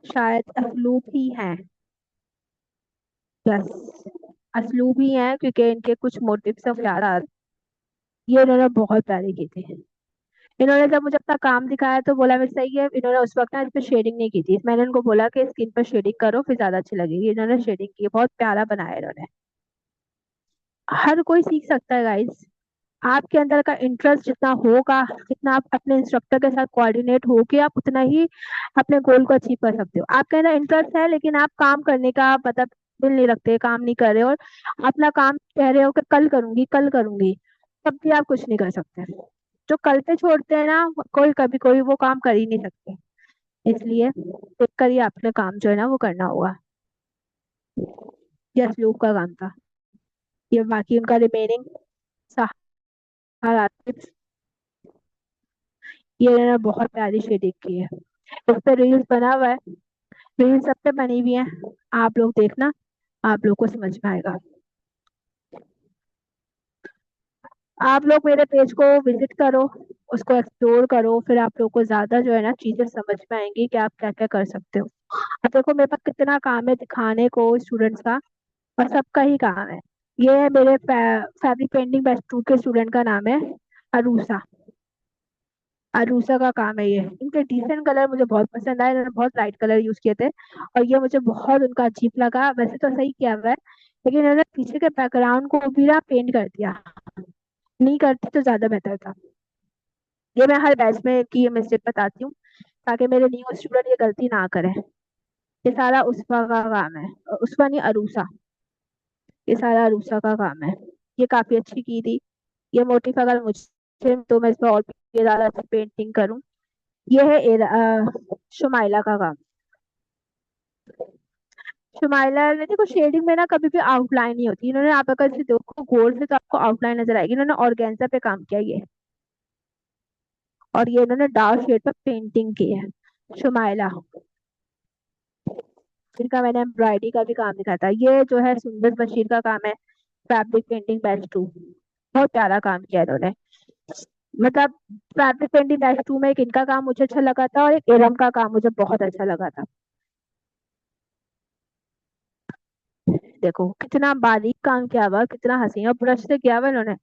शायद असलूब ही है। यस, असलूब ही है, क्योंकि इनके कुछ मोटिव सब याद आ रहे। ये इन्होंने बहुत प्यारे किए थे। इन्होंने जब मुझे अपना काम दिखाया तो बोला मैं सही है। इन्होंने उस वक्त ना इस पे शेडिंग नहीं की थी। मैंने इनको बोला कि स्किन पर शेडिंग करो फिर ज्यादा अच्छी लगेगी। इन्होंने शेडिंग की, बहुत प्यारा बनाया इन्होंने। हर कोई सीख सकता है गाइस। आपके अंदर का इंटरेस्ट जितना होगा, जितना आप अपने इंस्ट्रक्टर के साथ कोऑर्डिनेट होके, आप उतना ही अपने गोल को अचीव कर सकते हो। आपके अंदर इंटरेस्ट है लेकिन आप काम करने का मतलब दिल नहीं रखते, काम नहीं कर रहे हो, और अपना काम कह रहे हो कि कल करूंगी कल करूंगी, तब भी आप कुछ नहीं कर सकते। जो कल पे छोड़ते हैं ना, कोई कभी कोई वो काम कर ही नहीं सकते। इसलिए देख कर ही आपने काम जो है ना वो करना होगा। यस, लूप का काम था ये। बाकी उनका रिमेनिंग सहारा, ये इन्होंने बहुत प्यारी शेडिंग की है। इस पे रील्स बना हुआ है। रील्स सब पे बनी हुई है। आप लोग देखना, आप लोग को समझ में आएगा। आप लोग मेरे पेज को विजिट करो, उसको एक्सप्लोर करो, फिर आप लोग को ज्यादा जो है ना चीजें समझ में आएंगी कि आप क्या क्या कर सकते हो। अब देखो मेरे पास कितना काम है दिखाने को स्टूडेंट्स का, और सबका ही काम है। ये है मेरे फैब्रिक पेंटिंग बैच 2 के स्टूडेंट का नाम है अरूसा। अरूसा का काम है ये। इनके डिसेंट कलर मुझे बहुत पसंद आए। इन्होंने बहुत लाइट कलर यूज किए थे, और ये मुझे बहुत उनका अजीब लगा। वैसे तो सही किया हुआ है, लेकिन इन्होंने पीछे के बैकग्राउंड को भी ना पेंट कर दिया। नहीं करती तो ज्यादा बेहतर था। ये मैं हर बैच में की मिस्टेक बताती हूँ, ताकि मेरे न्यू स्टूडेंट ये गलती ना करें। ये सारा उसफा का काम है। उसफा नहीं, अरूसा। ये सारा अरूसा का काम है। ये काफी अच्छी की थी। ये मोटिफ अगर मुझे तो मैं इसमें और भी ज्यादा अच्छी पेंटिंग करूँ। ये है शुमाइला का काम। शुमाइला ने देखो शेडिंग में ना कभी भी आउटलाइन नहीं होती। इन्होंने, आप अगर इसे देखो गौर से तो आपको आउटलाइन नजर आएगी। इन्होंने ऑर्गेन्जा पे काम किया ये, और ये इन्होंने डार्क शेड पे पेंटिंग की है। शुमाइला, जिनका मैंने एम्ब्रॉयडरी का भी काम दिखा था। ये जो है सुंदर बशीर का काम है, फैब्रिक पेंटिंग बैच 2। बहुत प्यारा काम किया इन्होंने। मतलब फैब्रिक पेंटिंग बैच 2 में एक इनका काम मुझे अच्छा लगा था, और एक एरम का काम मुझे बहुत अच्छा लगा था। देखो कितना बारीक काम किया हुआ, कितना हसीन, और ब्रश से किया हुआ इन्होंने,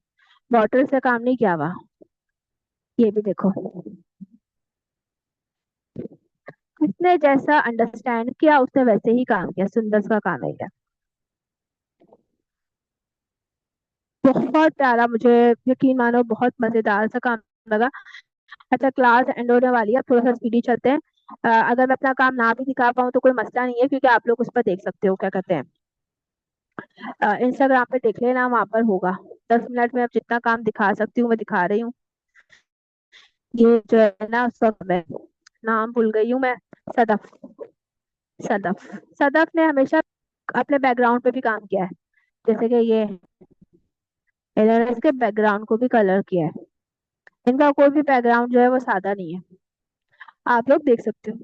बॉटल से काम नहीं किया हुआ। ये भी देखो, जिसने जैसा अंडरस्टैंड किया उसने वैसे ही काम किया। सुंदर का काम है क्या, बहुत प्यारा। मुझे यकीन मानो बहुत मजेदार सा काम लगा। अच्छा, क्लास एंड होने वाली है, अब थोड़ा सा स्पीडी चलते हैं। अगर मैं अपना काम ना भी दिखा पाऊँ तो कोई मसला नहीं है, क्योंकि आप लोग उस पर देख सकते हो, क्या कहते हैं, इंस्टाग्राम पे देख लेना, वहां पर होगा। 10 मिनट में अब जितना काम दिखा सकती हूँ मैं दिखा रही हूँ। ये जो है ना उसका मैं नाम भूल गई हूँ मैं। सदफ। सदफ। सदफ ने हमेशा अपने बैकग्राउंड पे भी काम किया है। जैसे कि ये, इन्होंने इसके बैकग्राउंड को भी कलर किया है। इनका कोई भी बैकग्राउंड जो है वो सादा नहीं है, आप लोग देख सकते हो।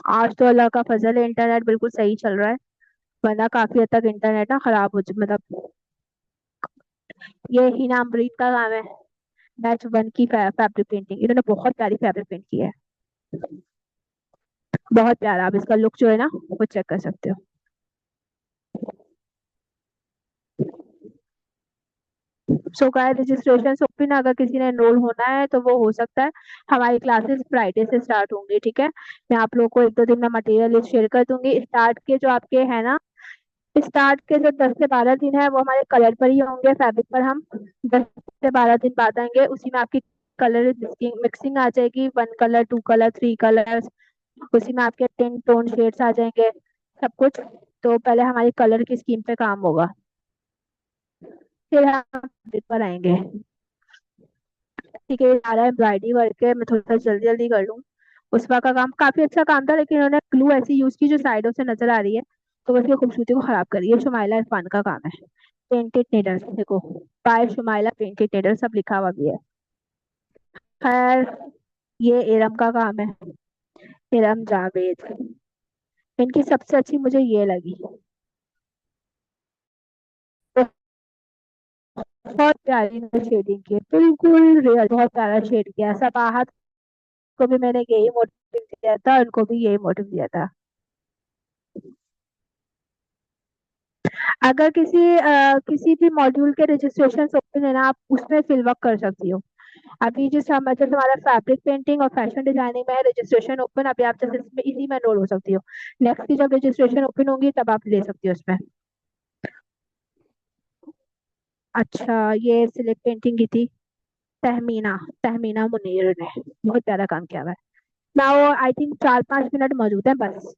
आज तो अल्लाह का फजल है, इंटरनेट बिल्कुल सही चल रहा है। वरना काफी हद तक इंटरनेट ना खराब मतलब ये हिना अमरीन का काम है। बैच वन की फैब्रिक पेंटिंग, इन्होंने बहुत प्यारी फैब्रिक पेंट की है। बहुत प्यारा, आप इसका लुक जो है ना वो चेक कर सकते हो। सो का रजिस्ट्रेशन ओपन, अगर किसी ने एनरोल होना है तो वो हो सकता है। हमारी क्लासेस फ्राइडे से स्टार्ट होंगी, ठीक है। मैं आप लोगों को एक दो दिन में मटेरियल लिस्ट शेयर कर दूंगी। स्टार्ट के जो आपके है ना, स्टार्ट के जो 10 से 12 दिन है वो हमारे कलर पर ही होंगे, फैब्रिक पर हम 10 से 12 दिन बाद आएंगे। उसी में आपकी कलर मिक्सिंग आ जाएगी, 1 कलर, 2 कलर, 3 कलर। उसी में आपके 10 टोन शेड्स आ जाएंगे, सब कुछ। तो पहले हमारी कलर की स्कीम पे काम होगा, फिर हम फैब्रिक पर आएंगे। ठीक है, ये सारा एम्ब्रॉयडरी वर्क है, मैं थोड़ा सा जल्दी जल्दी कर लूँ। उसका का काम काफी अच्छा काम था, लेकिन उन्होंने ग्लू ऐसी यूज की जो साइडों से नजर आ रही है, तो वो उसकी खूबसूरती को खराब कर रही है। शुमाइला इरफान का काम है। पेंटेड नीडल्स देखो, बाय शुमाइला पेंटेड नीडल सब लिखा हुआ भी है। खैर, ये इरम का काम है, इरम जावेद। इनकी सबसे अच्छी मुझे ये लगी, बहुत प्यारी शेडिंग की है, बिल्कुल रियल, बहुत प्यारा शेड किया है। सबाहत को भी मैंने यही मोटिव दिया था, उनको भी यही मोटिव दिया था। अगर किसी भी मॉड्यूल के रजिस्ट्रेशन ओपन है ना, आप उसमें फिल वर्क कर सकती हो। अभी जैसे हमारा फैब्रिक पेंटिंग और फैशन डिजाइनिंग में है रजिस्ट्रेशन ओपन, अभी आप जैसे इसमें इसी में एनरोल हो सकती हो। नेक्स्ट की जब रजिस्ट्रेशन ओपन होगी तब आप ले सकती हो उसमें। अच्छा, ये सिलेक्ट पेंटिंग की थी तहमीना, तहमीना मुनीर ने, बहुत प्यारा काम किया हुआ है। ना वो आई थिंक 4-5 मिनट मौजूद है बस।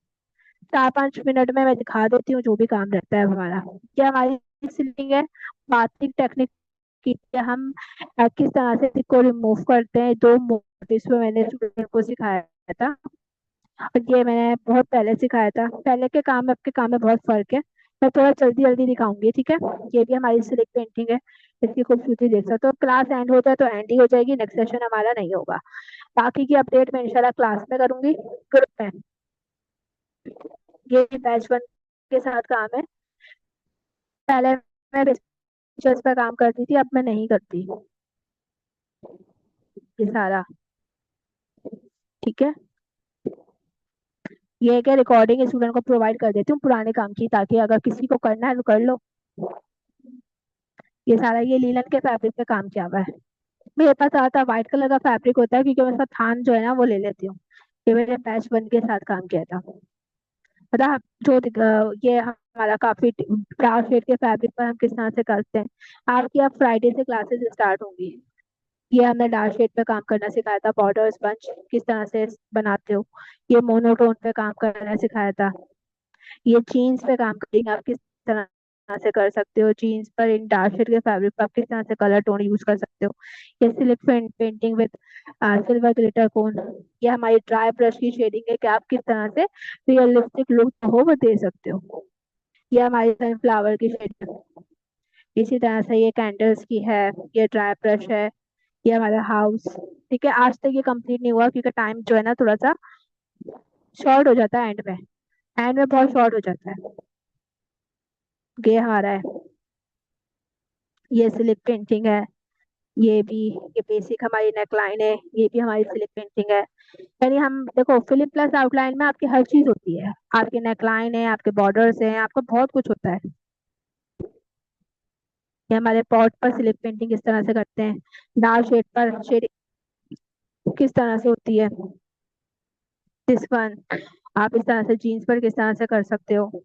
4-5 मिनट में मैं दिखा देती हूँ जो भी काम रहता है हमारा। क्या हमारी सिलिंग है, बाथिंग टेक्निक की है। हम किस तरह से इसको रिमूव करते हैं, दो मोटिव्स में मैंने स्टूडेंट को सिखाया था। और ये मैंने बहुत पहले सिखाया था, पहले के काम में आपके काम में बहुत फर्क है। मैं थोड़ा जल्दी जल्दी दिखाऊंगी, ठीक है। ये भी हमारी सिलेक्ट पेंटिंग है, इसकी खूबसूरती देख सकते हो। क्लास एंड होता है तो एंड ही हो जाएगी, नेक्स्ट सेशन हमारा नहीं होगा। बाकी की अपडेट मैं इंशाल्लाह क्लास में करूंगी, ग्रुप में। ये बैच वन के साथ काम है। पहले मैं पिक्चर्स पे काम करती थी, अब मैं नहीं करती। ये सारा ठीक है। ये है कि रिकॉर्डिंग स्टूडेंट को प्रोवाइड कर देती हूँ पुराने काम की, ताकि अगर किसी को करना है तो कर लो। ये सारा ये लीलन के फैब्रिक पे काम किया हुआ है। मेरे पास आता व्हाइट कलर का फैब्रिक होता है, क्योंकि मैं उसका थान जो है ना वो ले लेती हूँ। ये मैंने बैच वन के साथ काम किया था। पता है, ये हमारा काफी डार्क शेड के फैब्रिक पर हम किस तरह से करते हैं। आपकी अब फ्राइडे से क्लासेस स्टार्ट होंगी। ये हमने डार्क शेड पे काम करना सिखाया था, बॉर्डर स्पंज किस तरह से बनाते हो। ये मोनोटोन पे काम करना सिखाया था। ये जीन्स पे काम करेंगे, आप किस तरह से कर सकते हो जीन्स पर इन डार्क शेड के फैब्रिक पर आप किस तरह से कलर टोन यूज कर सकते हो। ये सिलिक पेंटिंग विद सिल्वर ग्लिटर कोन। ये हमारी ड्राई ब्रश की शेडिंग है कि आप किस तरह से रियलिस्टिक लुक हो वो दे सकते हो। ये हमारी सनफ्लावर की शेडिंग, इसी तरह से ये कैंडल्स की है। ये ड्राई ब्रश है। ये हमारा हाउस। ठीक है, आज तक ये कंप्लीट नहीं हुआ क्योंकि टाइम जो है ना थोड़ा सा शॉर्ट हो जाता है एंड में, एंड में बहुत शॉर्ट हो जाता है। ये हमारा है, ये सिलिक पेंटिंग है। ये भी, ये बेसिक हमारी नेकलाइन है, ये भी हमारी सिलिक पेंटिंग है। यानी हम देखो फिलिप प्लस आउटलाइन में आपकी हर चीज होती है, आपके नेकलाइन है, आपके बॉर्डर्स हैं, आपका बहुत कुछ होता है। ये हमारे पॉट पर सिलिक पेंटिंग किस तरह से करते हैं, डार्क शेड पर शेड किस तरह से होती है। दिस वन, आप इस तरह से जीन्स पर किस तरह से कर सकते हो।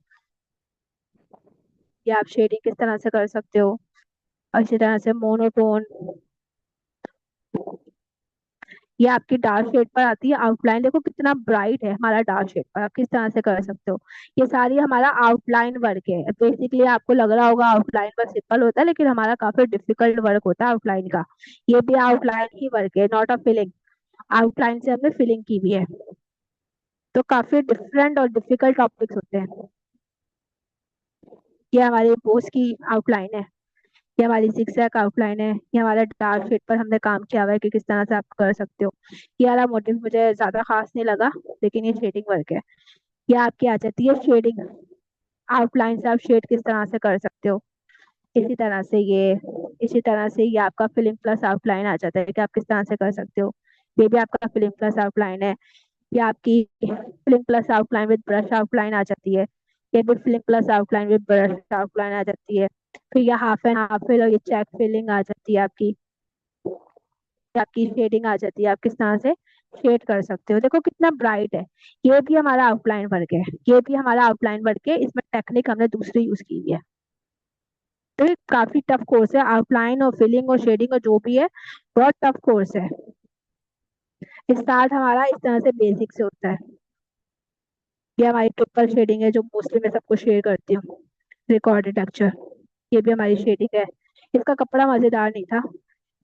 या आप शेडिंग किस तरह से कर सकते हो। और इसी तरह से मोनोटोन, ये आपकी डार्क शेड पर आती है आउटलाइन, देखो कितना ब्राइट है हमारा डार्क शेड पर, आप किस तरह से कर सकते हो। ये सारी हमारा आउटलाइन वर्क है। बेसिकली आपको लग रहा होगा आउटलाइन बस सिंपल होता है, लेकिन हमारा काफी डिफिकल्ट वर्क होता है आउटलाइन का। ये भी आउटलाइन ही वर्क है, नॉट अ फिलिंग। आउटलाइन से हमने फिलिंग की भी है। तो काफी डिफरेंट और डिफिकल्ट टॉपिक्स होते हैं। ये हमारे पोस्ट की आउटलाइन है। ये हमारी zigzag आउटलाइन है, ये हमारा डार्क शेड पर हमने काम किया हुआ है कि किस तरह से आप कर सकते हो। ये वाला मोटिव मुझे ज्यादा खास नहीं लगा, लेकिन ये शेडिंग वर्क है। ये आपकी आ जाती है शेडिंग, आउटलाइन से आप शेड किस तरह से कर सकते हो। इसी तरह से ये इसी तरह से ये आपका फिल्म प्लस आउटलाइन आ जाता है कि आप किस तरह से कर सकते हो। ये भी आपका फिल्म प्लस आउटलाइन है। ये आपकी film plus outline with brush outline आ जाती है। ये भी film plus outline with brush outline आ जाती है। फिर ये हाफ एंड हाफ फिल और ये चेक फिलिंग आ जाती है आपकी। आपकी शेडिंग आ जाती है, आप किस तरह से शेड कर सकते हो। देखो कितना ब्राइट है। ये भी हमारा आउटलाइन वर्क है। ये भी हमारा आउटलाइन वर्क है, इसमें टेक्निक हमने दूसरी यूज की हुई है। तो ये काफी टफ कोर्स है, आउटलाइन और फिलिंग और शेडिंग और जो भी है, बहुत टफ कोर्स है। स्टार्ट हमारा इस तरह से बेसिक से होता है। ये हमारी ट्रिपल शेडिंग है जो मोस्टली मैं सबको शेयर करती हूँ। रिकॉर्डेड लेक्चर, ये भी हमारी शेडिंग है। इसका कपड़ा मजेदार नहीं था।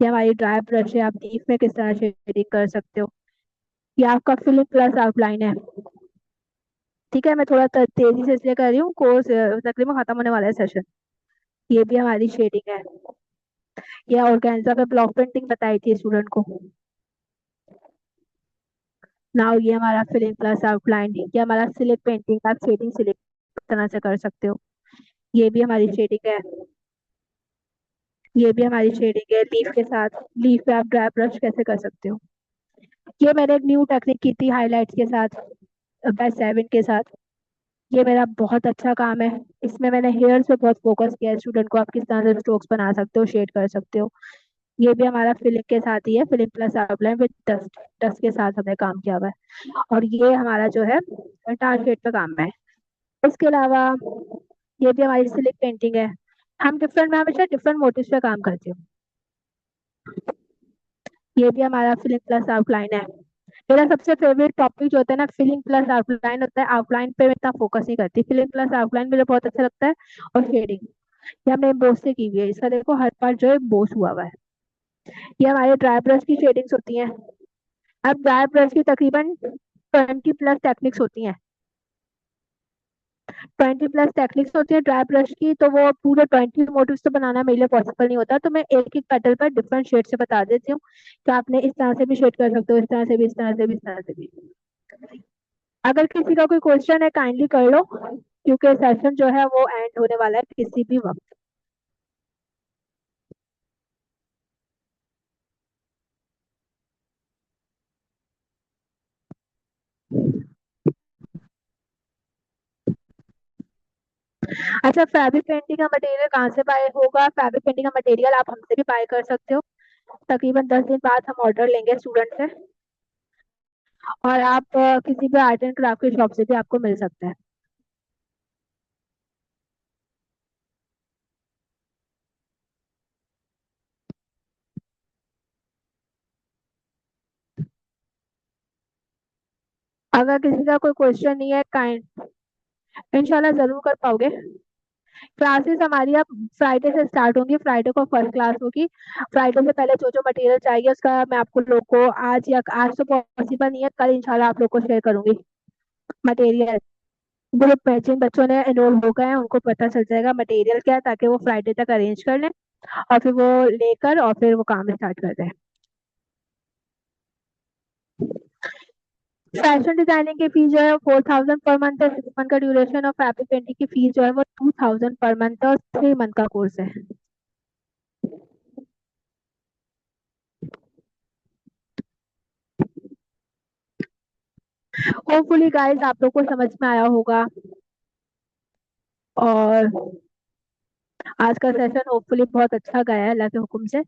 ये हमारी ड्राई ब्रश है, आप लीफ में किस तरह शेडिंग कर सकते हो। ये आपका फिलिंग प्लस आउटलाइन है। ठीक है, मैं थोड़ा तेजी से इसलिए कर रही हूँ, कोर्स तकरीबन खत्म होने वाला है सेशन। ये भी हमारी शेडिंग है। ये ऑर्गेन्जा पे ब्लॉक प्रिंटिंग बताई थी स्टूडेंट को। नाउ ये हमारा फिलिंग प्लस आउटलाइन, ये हमारा सिलिप पेंटिंग, आप शेडिंग सिलिप तरह से कर सकते हो। ये भी हमारी शेडिंग है। ये भी हमारी शेडिंग है लीफ के साथ। लीफ पे आप ड्राई ब्रश कैसे कर सकते हो। ये मैंने एक न्यू टेक्निक की थी हाईलाइट्स के साथ, बेस्ट सेवन के साथ। ये मेरा बहुत अच्छा काम है। इसमें मैंने हेयर्स पे बहुत फोकस किया है, स्टूडेंट को आप किस तरह से स्ट्रोक्स बना सकते हो, शेड कर सकते हो। ये भी हमारा फिलिंग के साथ ही है, filling plus outline with dust. Dust के साथ हमने काम किया हुआ है। और ये हमारा जो है डार्क शेड पे काम है। इसके अलावा ये भी हमारी सिलिक पेंटिंग है। मैं हमेशा डिफरेंट मोटिव्स पे काम करती हूँ। ये भी हमारा फिलिंग प्लस आउटलाइन है। मेरा सबसे फेवरेट टॉपिक जो होता है ना, फिलिंग प्लस आउटलाइन होता है। आउटलाइन पे मैं इतना फोकस नहीं करती, फिलिंग प्लस आउटलाइन मुझे बहुत अच्छा लगता है। और शेडिंग, ये हमने बोस से की हुई है। इसका देखो हर पार्ट जो है बोस हुआ हुआ है। ये हमारे ड्राई ब्रश की शेडिंग्स होती हैं। अब ड्राई ब्रश की तकरीबन 20 प्लस टेक्निक्स होती हैं। 20 प्लस टेक्निक्स होती है ड्राई ब्रश की, तो वो पूरे 20 मोटिव्स तो बनाना मेरे लिए पॉसिबल नहीं होता, तो मैं एक एक पेटल पर डिफरेंट शेड से बता देती हूँ कि आपने इस तरह से भी शेड कर सकते हो, इस तरह से भी, इस तरह से भी, इस तरह से भी। अगर किसी का कोई क्वेश्चन है काइंडली कर लो, क्योंकि सेशन जो है वो एंड होने वाला है किसी भी वक्त। अच्छा, फैब्रिक पेंटिंग का मटेरियल कहाँ से बाय होगा। फैब्रिक पेंटिंग का मटेरियल आप हमसे भी बाय कर सकते हो। तकरीबन 10 दिन बाद हम ऑर्डर लेंगे स्टूडेंट से। और आप किसी भी आर्ट एंड क्राफ्ट की शॉप से भी आपको मिल सकता है। अगर किसी का कोई क्वेश्चन नहीं है काइंड, इंशाल्लाह जरूर कर पाओगे। क्लासेस हमारी अब फ्राइडे से स्टार्ट होंगी। फ्राइडे को फर्स्ट क्लास होगी। फ्राइडे से पहले जो जो मटेरियल चाहिए उसका मैं आपको लोग को आज तो पॉसिबल नहीं है, कल इंशाल्लाह आप लोग को शेयर करूंगी मटेरियल। ग्रुप में जिन बच्चों ने एनरोल हो गए हैं उनको पता चल जाएगा मटेरियल क्या है, ताकि वो फ्राइडे तक अरेंज कर लें और फिर वो लेकर और फिर वो काम स्टार्ट कर दें। फैशन डिजाइनिंग की फीस जो है 4,000 पर मंथ है। 6 मंथ का ड्यूरेशन, और फैब्रिक पेंटिंग की फीस जो है वो 2,000 पर मंथ है, और 3 मंथ का कोर्स है। होपफुली गाइस आप लोग को समझ में आया होगा। और आज का सेशन होपफुली बहुत अच्छा गया है अल्लाह के हुक्म से।